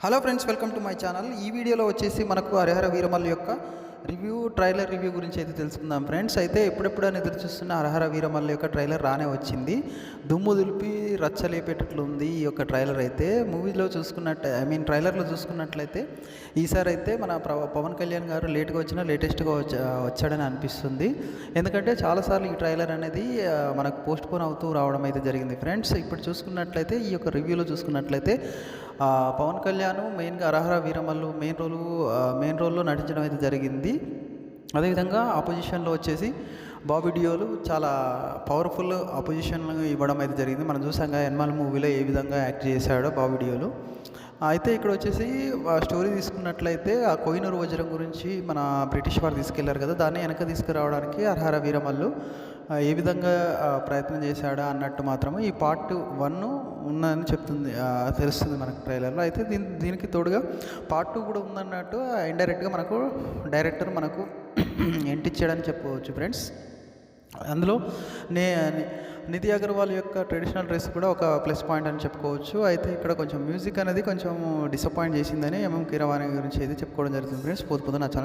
Hello friends, welcome to my channel. ఈ వీడియోలో వచ్చేసి మనకు హరిహర వీరమల్లు యొక్క ట్రైలర్ రివ్యూ గురించి అయితే తెలుసుకుందాం ఫ్రెండ్స్. అయితే ఎప్పుడెప్పుడు అని ఎదురు చూస్తున్న హరిహర వీరమల్లు యొక్క ట్రైలర్ రానే వచ్చింది. దుమ్ము దులిపి రచ్చలేపేటట్లు ఉంది ఈ యొక్క ట్రైలర్ అయితే. మూవీలో చూసుకున్నట్టు ట్రైలర్లో చూసుకున్నట్లయితే ఈసారి అయితే మన పవన్ కళ్యాణ్ గారు లేట్గా వచ్చినా లేటెస్ట్గా వచ్చాడని అనిపిస్తుంది. ఎందుకంటే చాలాసార్లు ఈ ట్రైలర్ అనేది మనకు పోస్ట్ పోన్ అవుతూ రావడం అయితే జరిగింది ఫ్రెండ్స్. ఇప్పుడు చూసుకున్నట్లయితే ఈ యొక్క రివ్యూలో చూసుకున్నట్లయితే పవన్ కళ్యాణ్ మెయిన్గా హరహర వీరమల్లు మెయిన్ రోల్లో నటించడం అయితే జరిగింది. అదేవిధంగా ఆపోజిషన్లో వచ్చేసి బాబీ డియోల్ చాలా పవర్ఫుల్ ఆపోజిషన్ ఇవ్వడం అయితే జరిగింది. మనం చూసాంగా ఎన్మల్ మూవీలో ఏ విధంగా యాక్ట్ చేశాడో బాబీ డియోల్. అయితే ఇక్కడ వచ్చేసి స్టోరీ తీసుకున్నట్లయితే ఆ కోహినూర్ వజ్రం గురించి మన బ్రిటిష్ వారు తీసుకెళ్లారు కదా, దాన్ని వెనక తీసుకురావడానికి హరహర వీరమల్లు ఏ విధంగా ప్రయత్నం చేశాడా అన్నట్టు మాత్రమే ఈ పార్ట్ 1 ఉన్నదని తెలుస్తుంది మనకు ట్రైలర్లో. అయితే దీనికి తోడుగా పార్ట్ 2 కూడా ఉందన్నట్టు ఇండైరెక్ట్గా మనకు డైరెక్టర్ మనకు ఎంటిచ్చాడని చెప్పవచ్చు ఫ్రెండ్స్. అందులో నిధి అగర్వాల్ యొక్క ట్రెడిషనల్ డ్రెస్ కూడా ఒక ప్లస్ పాయింట్ అని చెప్పుకోవచ్చు. అయితే ఇక్కడ కొంచెం మ్యూజిక్ అనేది కొంచెం డిసప్పాయింట్ చేసిందని ఎంఎం కీరవాణి గురించి అయితే చెప్పుకోవడం జరుగుతుంది ఫ్రెండ్స్. పోతు నా ఛానల్